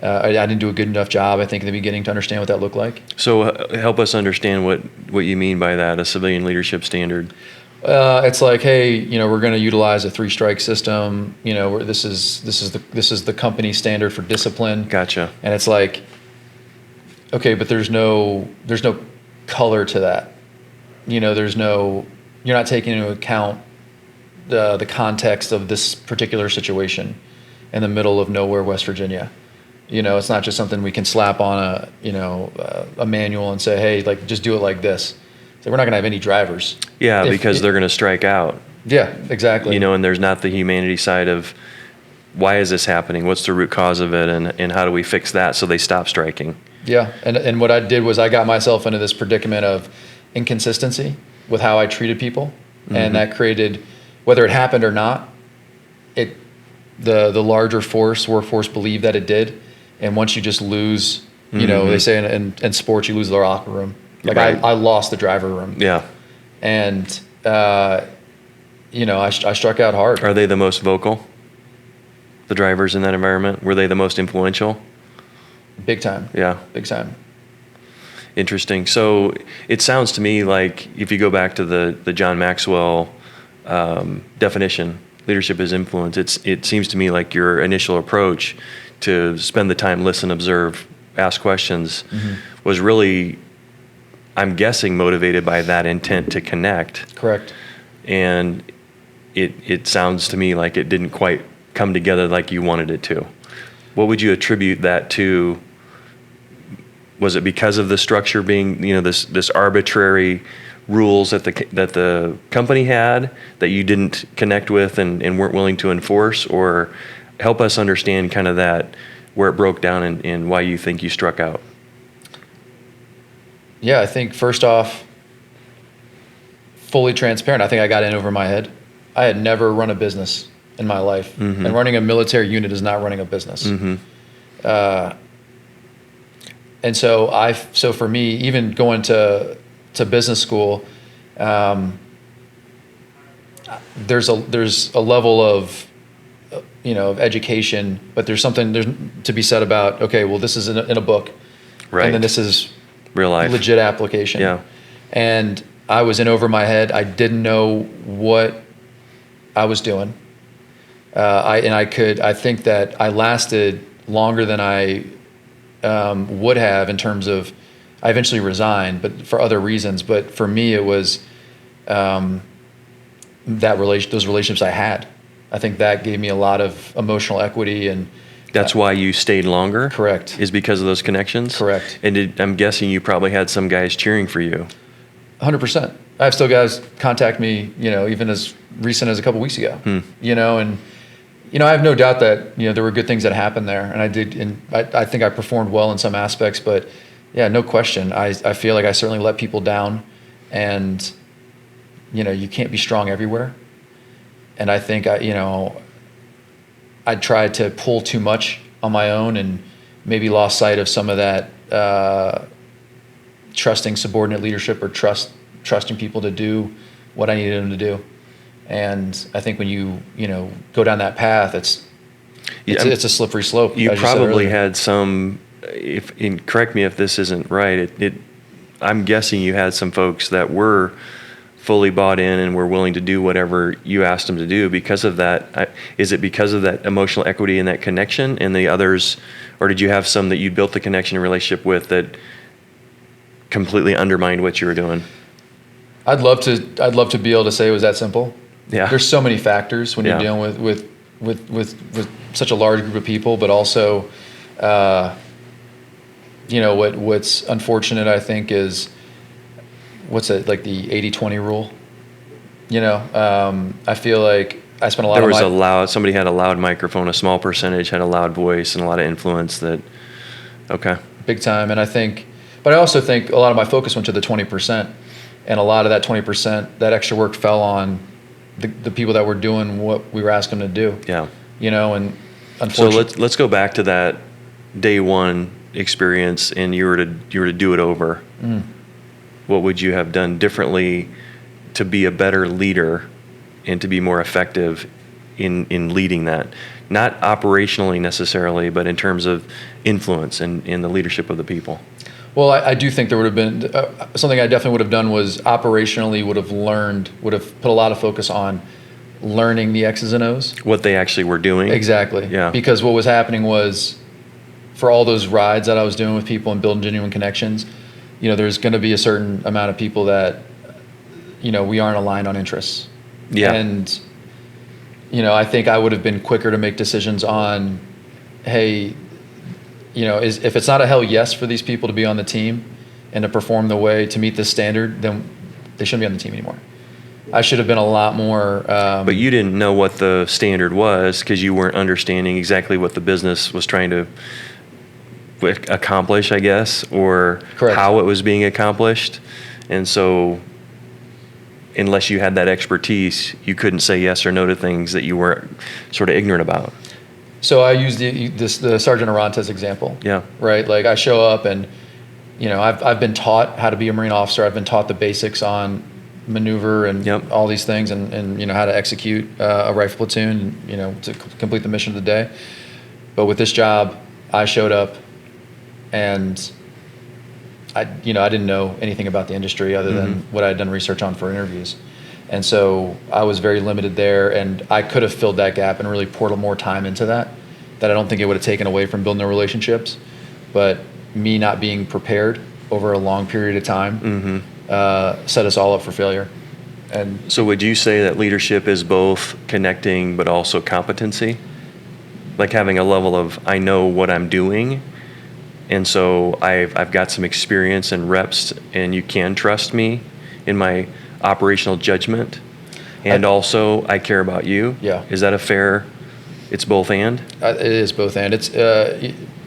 F: I didn't do a good enough job, I think, in the beginning to understand what that looked like.
A: So help us understand what you mean by that, a civilian leadership standard.
F: It's like, hey, we're going to utilize a 3-strike system. This is the company standard for discipline.
A: Gotcha.
F: And it's like, okay, but there's no color to that. You're not taking into account the context of this particular situation in the middle of nowhere, West Virginia. It's not just something we can slap on a manual and say, hey, like just do it like this. So we're not going to have any drivers.
A: Yeah, because they're going to strike out.
F: Yeah, exactly.
A: And there's not the humanity side of why is this happening? What's the root cause of it? And how do we fix that so they stop striking?
F: Yeah, and what I did was I got myself into this predicament of inconsistency with how I treated people, and that created, whether it happened or not, the larger workforce believed that it did, and once you just lose, they say in sports you lose the locker room. Like
A: Right.
F: I lost the driver room.
A: Yeah.
F: And I struck out hard.
A: Are they the most vocal? The drivers in that environment, were they the most influential?
F: Big time.
A: Yeah.
F: Big time.
A: Interesting. So it sounds to me like if you go back to the John Maxwell definition, leadership is influence. It seems to me like your initial approach to spend the time, listen, observe, ask questions was really, I'm guessing, motivated by that intent to connect.
F: Correct.
A: And it sounds to me like it didn't quite come together like you wanted it to. What would you attribute that to? Was it because of the structure being, this arbitrary rules that the company had that you didn't connect with and weren't willing to enforce? Or help us understand kind of that, where it broke down and why you think you struck out.
F: Yeah, I think first off, fully transparent. I think I got in over my head. I had never run a business in my life, and running a military unit is not running a business. And so for me, even going to business school, there's a level of of education, but there's to be said about, okay, well, this is in a book,
A: Right.
F: and then this is
A: Real life.
F: legit application.
A: Yeah.
F: And I was in over my head. I didn't know what I was doing. I think that I lasted longer than I would have in terms of, I eventually resigned, but for other reasons. But for me, it was those relationships I had. I think that gave me a lot of emotional equity, and
A: That's why you stayed longer?
F: Correct.
A: Is because of those connections?
F: Correct.
A: And I'm guessing you probably had some guys cheering for you.
F: 100%. I have still guys contact me, even as recent as a couple weeks ago, and I have no doubt that, there were good things that happened there, and I did, and I think I performed well in some aspects, but yeah, no question. I feel like I certainly let people down, and, you can't be strong everywhere. And I think I tried to pull too much on my own and maybe lost sight of some of that, trusting subordinate leadership or trusting people to do what I needed them to do. And I think when you go down that path, it's a slippery slope.
A: You
F: as said
A: probably
F: earlier.
A: had some, correct me if this isn't right, I'm guessing you had some folks that were fully bought in and were willing to do whatever you asked them to do because of that. Is it because of that emotional equity and that connection, and the others, or did you have some that you built the connection and relationship with that completely undermined what you were doing?
F: I'd love to be able to say it was that simple.
A: Yeah.
F: There's so many factors when you're
A: Yeah.
F: dealing with such a large group of people, but also, what's unfortunate, I think, is like the 80-20 rule. I feel like I spent a lot
A: There
F: of
A: was somebody had a loud microphone, a small percentage had a loud voice and a lot of influence okay.
F: big time, and but I also think a lot of my focus went to the 20%, and a lot of that 20%, that extra work fell on the people that were doing what we were asking them to do.
A: Yeah.
F: And
A: So
F: unfortunately,
A: let's go back to that day one experience, and you were to do it over. What would you have done differently to be a better leader and to be more effective in leading that? Not operationally necessarily, but in terms of influence and in the leadership of the people.
F: Well, I do think there would have been something I definitely would have done was operationally would have put a lot of focus on learning the X's and O's.
A: What they actually were doing.
F: Exactly.
A: Yeah.
F: Because what was happening was, for all those rides that I was doing with people and building genuine connections, there's going to be a certain amount of people that, we aren't aligned on interests.
A: Yeah.
F: And, I think I would have been quicker to make decisions on, hey, if it's not a hell yes for these people to be on the team and to perform the way to meet this standard, then they shouldn't be on the team anymore. I should have been a lot more.
A: But you didn't know what the standard was because you weren't understanding exactly what the business was trying to accomplish, I guess, or
F: Correct.
A: how it was being accomplished. And so unless you had that expertise, you couldn't say yes or no to things that you weren't sort of ignorant about.
F: So I use the Sergeant Arantes example.
A: Yeah.
F: Right. Like I show up and, I've been taught how to be a Marine officer. I've been taught the basics on maneuver and
A: Yep.
F: all these things and how to execute a rifle platoon, to complete the mission of the day. But with this job, I showed up and I didn't know anything about the industry other than what I had done research on for interviews. And so I was very limited there, and I could have filled that gap and really poured more time into that I don't think it would have taken away from building the relationships. But me not being prepared over a long period of time set us all up for failure. And
A: So would you say that leadership is both connecting but also competency? Like having a level of, I know what I'm doing, and so I've got some experience and reps, and you can trust me in my operational judgment, and also I care about you.
F: Yeah.
A: Is that a fair, it's both and?
F: It is both and. It's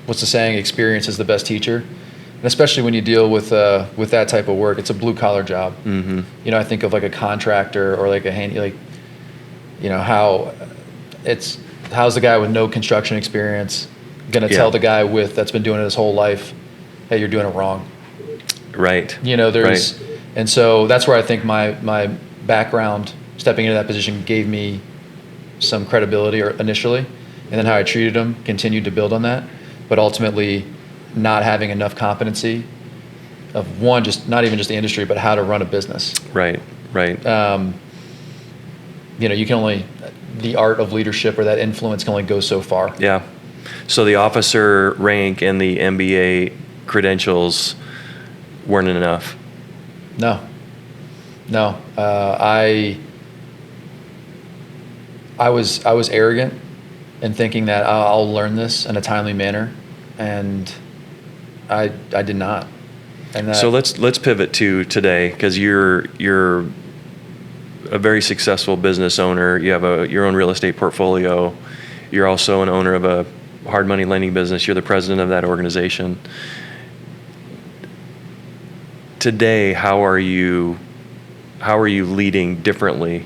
F: what's the saying? Experience is the best teacher, and especially when you deal with that type of work, it's a blue collar job. Mm-hmm. I think of like a contractor or like how's the guy with no construction experience going to tell the guy that's been doing it his whole life, hey, you're doing it wrong.
A: Right.
F: There's, and so that's where I think my background stepping into that position gave me some credibility initially, and then how I treated them continued to build on that. But ultimately, not having enough competency of one, just not even just the industry, but how to run a business.
A: Right.
F: You can only, the art of leadership or that influence can only go so far.
A: Yeah. So the officer rank and the MBA credentials weren't enough.
F: No. I was arrogant in thinking that I'll learn this in a timely manner, and I did not. And
A: So let's pivot to today, because you're a very successful business owner. You have your own real estate portfolio. You're also an owner of a hard money lending business. You're the president of that organization. Today, how are you leading differently?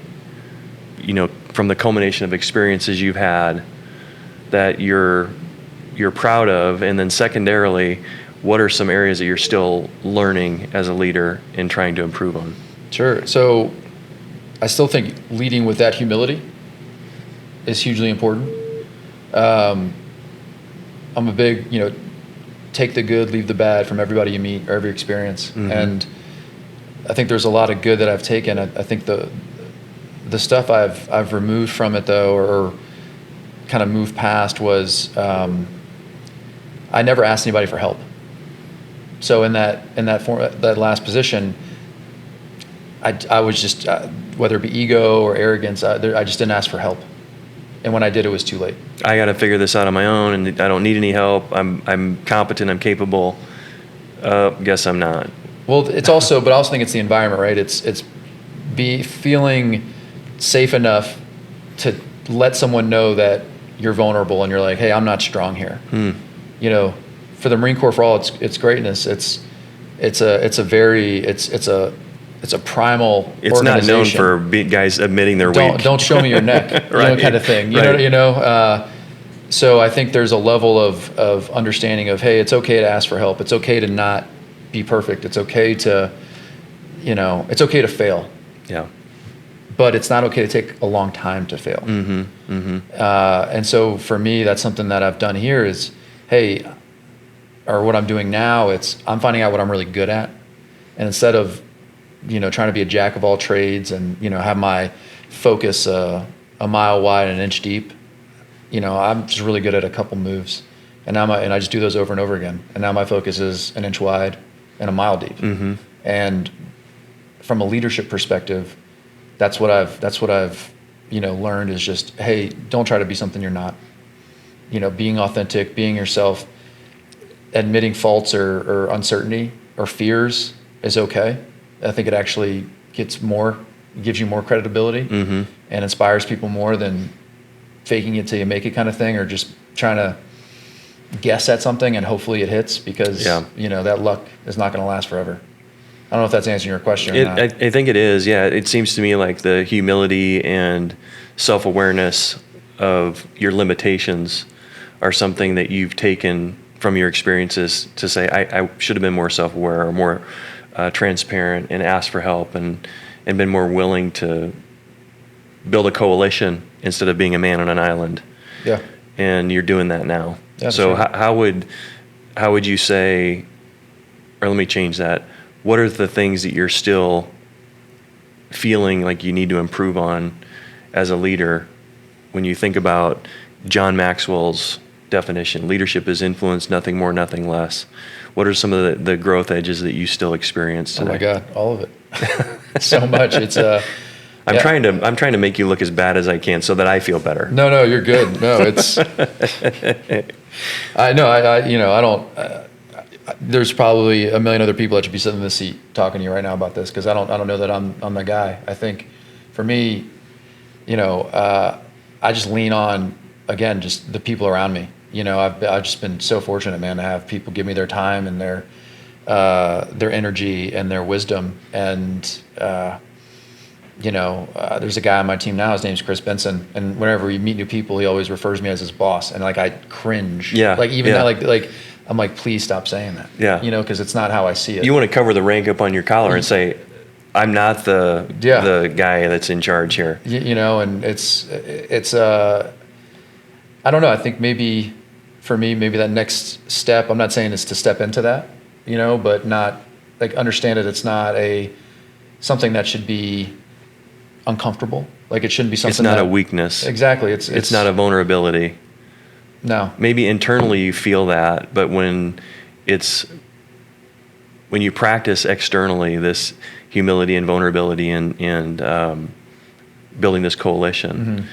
A: From the culmination of experiences you've had that you're proud of, and then secondarily, what are some areas that you're still learning as a leader and trying to improve on?
F: Sure. So I still think leading with that humility is hugely important. I'm a big, take the good, leave the bad from everybody you meet or every experience. Mm-hmm. And I think there's a lot of good that I've taken. I think the stuff I've removed from it though, or kind of moved past was, I never asked anybody for help. So in that last position, I was just, whether it be ego or arrogance, I just didn't ask for help. And when I did, it was too late. I
A: got to figure this out on my own, and I don't need any help. I'm competent. I'm capable. Guess I'm not.
F: Well, it's also, but I also think it's the environment, right? It's feeling safe enough to let someone know that you're vulnerable and you're like, hey, I'm not strong here. For the Marine Corps, for all its greatness, it's a primal.
A: It's not known for guys admitting they're weak.
F: Don't show me your neck,
A: right.
F: Kind of thing. So I think there's a level of understanding of, hey, it's okay to ask for help. It's okay to not be perfect. It's okay to, it's okay to fail.
A: Yeah.
F: But it's not okay to take a long time to fail.
A: Mm-hmm. Mm-hmm.
F: And so for me, that's something that I've done here is, hey, or what I'm doing now, I'm finding out what I'm really good at, and instead of trying to be a jack of all trades and, have my focus a mile wide and an inch deep, I'm just really good at a couple moves. And now I just do those over and over again. And now my focus is an inch wide and a mile deep. Mm-hmm. And from a leadership perspective, that's what I've learned is just, hey, don't try to be something you're not. Being authentic, being yourself, admitting faults or uncertainty or fears is okay. I think it actually gives you more credibility and inspires people more than faking it till you make it kind of thing, or just trying to, guess at something and hopefully it hits because,
A: Yeah.
F: that luck is not going to last forever. I don't know if that's answering your question or not.
A: I think it is. Yeah, it seems to me like the humility and self-awareness of your limitations are something that you've taken from your experiences to say, I should have been more self-aware or more transparent and asked for help and been more willing to build a coalition instead of being a man on an island.
F: Yeah.
A: And you're doing that now.
F: Yeah,
A: so
F: sure.
A: how would you say, or let me change that, what are the things that you're still feeling like you need to improve on as a leader when you think about John Maxwell's definition? Leadership is influence, nothing more, nothing less. What are some of the growth edges that you still experience today?
F: Oh my God, all of it. So much. It's
A: I'm trying to make you look as bad as I can so that I feel better.
F: No, you're good. No, it's. I know. I don't. There's probably a million other people that should be sitting in this seat talking to you right now about this because I don't know that I'm the guy. I think, for me, I just lean on again just the people around me. I've just been so fortunate, man, to have people give me their time and their energy and their wisdom and. There's a guy on my team now, his name's Chris Benson, and whenever we meet new people, he always refers to me as his boss, and I cringe.
A: Yeah.
F: That, I'm like, please stop saying that.
A: Yeah.
F: Because it's not how I see it.
A: You want to cover the rank up on your collar and say, I'm not the guy that's in charge here.
F: And it's I don't know. I think maybe for me, maybe that next step, I'm not saying it's to step into that, but not understand it. It's not something that should be uncomfortable. It shouldn't be something.
A: It's not a weakness.
F: Exactly. It's
A: not a vulnerability.
F: No.
A: Maybe internally you feel that, but when you practice externally this humility and vulnerability and building this coalition,
F: Mm-hmm.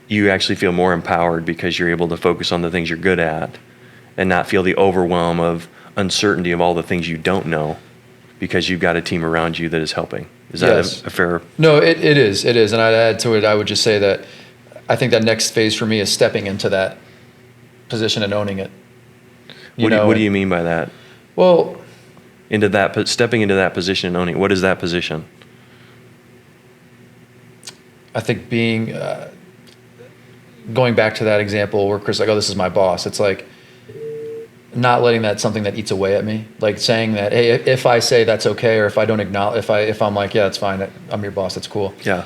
A: you actually feel more empowered because you're able to focus on the things you're good at and not feel the overwhelm of uncertainty of all the things you don't know because you've got a team around you that is helping. Is that a fair?
F: No, it is. It is. And I'd add to it, I would just say that I think that next phase for me is stepping into that position and owning it.
A: What do you mean by that?
F: Well,
A: stepping into that position and owning it. What is that position?
F: I think being, going back to that example where Chris this is my boss. It's like not letting that something that eats away at me. Like saying that, hey, if I say that's okay, or if I don't acknowledge, if I'm like, yeah, that's fine, I'm your boss, that's cool.
A: Yeah.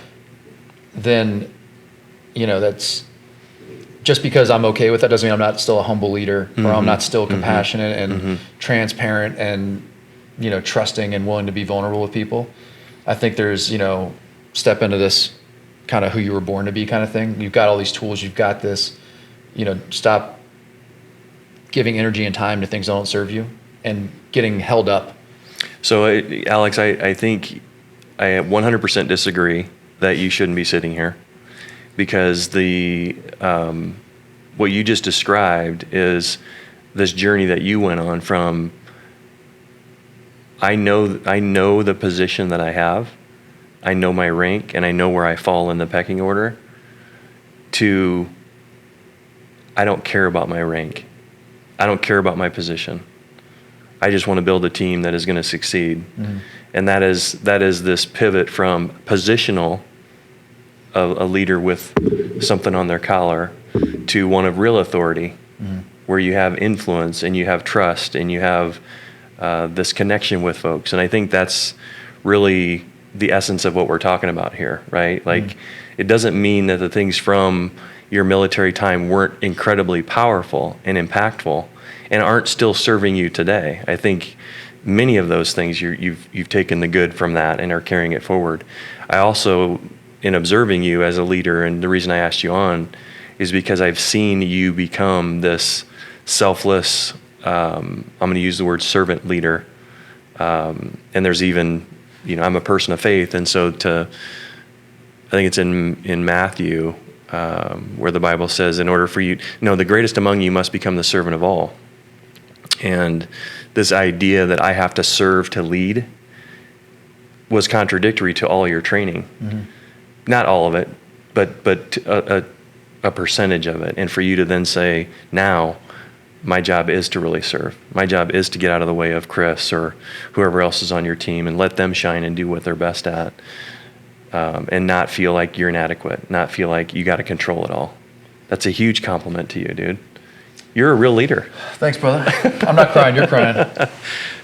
F: Then, that's just because I'm okay with that doesn't mean I'm not still a humble leader, or I'm not still compassionate and transparent and, trusting and willing to be vulnerable with people. I think there's, step into this kind of who you were born to be kind of thing. You've got all these tools, you've got this, stop giving energy and time to things that don't serve you and getting held up.
A: So, Alex, I think I 100% disagree that you shouldn't be sitting here because what you just described is this journey that you went on from I know the position that I have, I know my rank, and I know where I fall in the pecking order, to I don't care about my rank. I don't care about my position. I just want to build a team that is going to succeed. Mm-hmm. And that is this pivot from positional, a leader with something on their collar, to one of real authority, where you have influence and you have trust and you have this connection with folks. And I think that's really the essence of what we're talking about here, right? It doesn't mean that the things from your military time weren't incredibly powerful and impactful and aren't still serving you today. I think many of those things you've taken the good from that and are carrying it forward. I also, in observing you as a leader, and the reason I asked you on is because I've seen you become this selfless, I'm going to use the word servant leader. And there's even, I'm a person of faith. And so I think it's in Matthew, where the Bible says, in order for you, the greatest among you must become the servant of all. And this idea that I have to serve to lead was contradictory to all your training. Mm-hmm. Not all of it, but a percentage of it. And for you to then say, now my job is to really serve. My job is to get out of the way of Chris or whoever else is on your team and let them shine and do what they're best at, and not feel like you're inadequate, not feel like you got to control it all. That's a huge compliment to you, dude. You're a real leader.
F: Thanks, brother. I'm not crying. You're crying.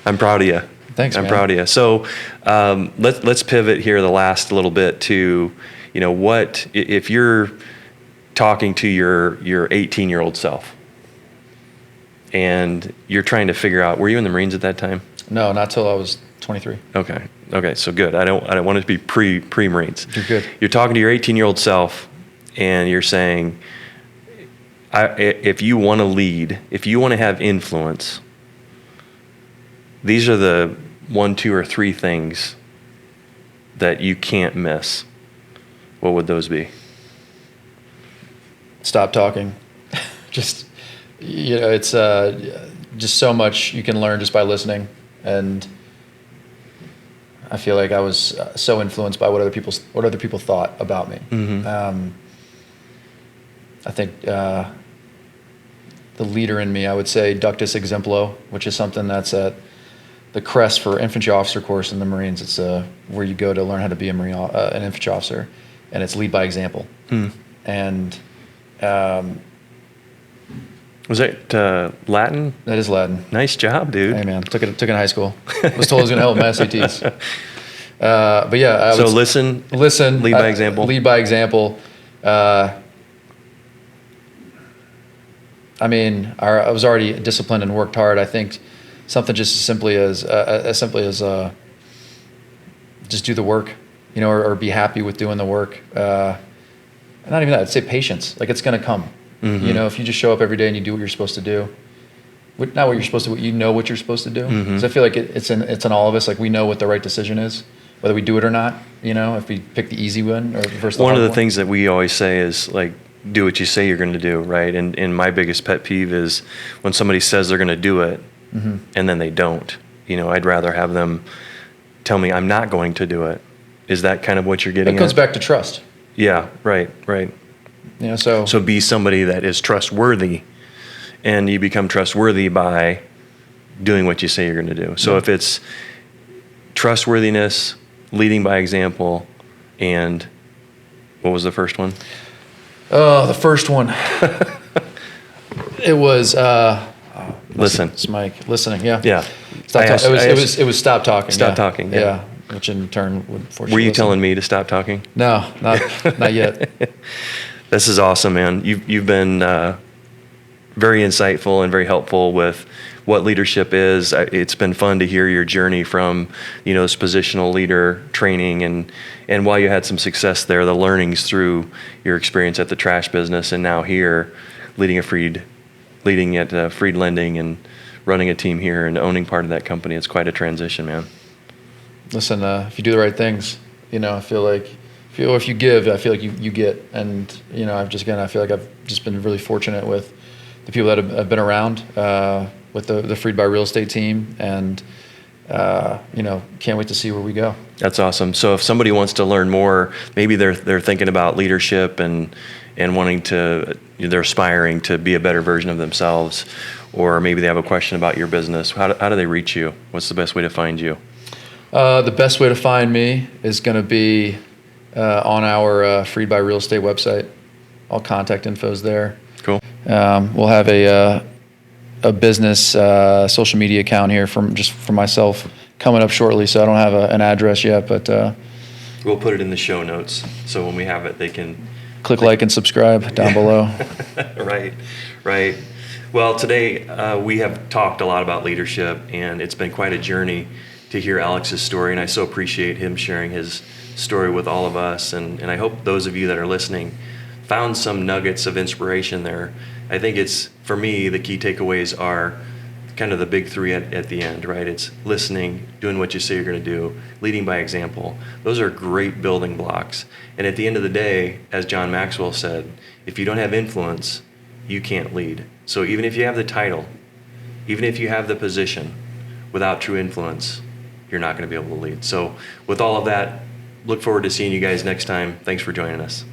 A: I'm proud of you.
F: Thanks,
A: I'm
F: man.
A: proud of you. So let's pivot here the last little bit to, what if you're talking to your 18-year-old self and you're trying to figure out, were you in the Marines at that time?
F: No, not till I was 23.
A: Okay, so good. I don't want it to be pre-Marines.
F: You're good.
A: You're talking to your 18-year-old self and you're saying, if you want to lead, if you want to have influence, these are the 1, 2, or 3 things that you can't miss. What would those be?
F: Stop talking. Just, it's just so much you can learn just by listening. And I feel like I was so influenced by what other people thought about me.
A: Mm-hmm.
F: I think the leader in me, I would say ductus exemplo, which is something that's at the crest for infantry officer course in the Marines. It's where you go to learn how to be an infantry officer, and it's lead by example. And
A: was that Latin?
F: that is Latin.
A: Nice job, dude.
F: Hey man, took it in high school. Was told it was going to help my SATs. But yeah,
A: So listen, lead by example.
F: Lead by example. I was already disciplined and worked hard. I think something just as simply as just do the work, or be happy with doing the work. Not even that. I'd say patience. Like, it's going to come.
A: Mm-hmm.
F: If you just show up every day and you do what you're supposed to do, not what you're supposed to, what you know what you're supposed to do.
A: Mm-hmm.
F: So I feel like it's in all of us. Like, we know what the right decision is, whether we do it or not. If we pick the easy one or versus the
A: One
F: hard
A: of the
F: one.
A: things that we always say is, like, do what you say you're going to do, right? And my biggest pet peeve is when somebody says they're going to do it,
F: Mm-hmm.
A: and then they don't. I'd rather have them tell me I'm not going to do it. Is that kind of what you're getting
F: It comes
A: at?
F: back to trust.
A: Yeah, right.
F: So
A: be somebody that is trustworthy, and you become trustworthy by doing what you say you're going to do. So if it's trustworthiness, leading by example, and what was the first one?
F: the first one, it was
A: Listen.
F: It's Mike listening. Yeah.
A: Yeah.
F: Stop
A: I
F: talking.
A: asked-
F: It was stop talking.
A: Stop
F: yeah.
A: talking, yeah.
F: Which in turn would force
A: Were you
F: to listen.
A: telling me to stop talking?
F: No, not yet.
A: This is awesome, man. You've been very insightful and very helpful with what leadership is. It's been fun to hear your journey from, this positional leader training, and while you had some success there, the learnings through your experience at the trash business, and now here leading at Freed Lending and running a team here and owning part of that company. It's quite a transition, man.
F: Listen, if you do the right things, I feel like if you give, I feel like you get. And I feel like I've just been really fortunate with the people that have been around with the Freed by Real Estate team, and can't wait to see where we go.
A: That's awesome. So if somebody wants to learn more, maybe they're thinking about leadership and wanting to, they're aspiring to be a better version of themselves, or maybe they have a question about your business. How do they reach you? What's the best way to find you?
F: The best way to find me is going to be on our Freed by Real Estate website. All contact info's there.
A: Cool.
F: We'll have a business social media account here from myself coming up shortly. So I don't have an address yet, but
A: We'll put it in the show notes, so when we have it, they can.
F: click like and subscribe down below.
A: Right. Well, today we have talked a lot about leadership, and it's been quite a journey to hear Alex's story, and I so appreciate him sharing his story with all of us, and I hope those of you that are listening found some nuggets of inspiration there. I think it's, for me, the key takeaways are kind of the big 3 at the end, right? It's listening, doing what you say you're going to do, leading by example. Those are great building blocks. And at the end of the day, as John Maxwell said, if you don't have influence, you can't lead. So even if you have the title, even if you have the position, without true influence, you're not going to be able to lead. So with all of that, look forward to seeing you guys next time. Thanks for joining us.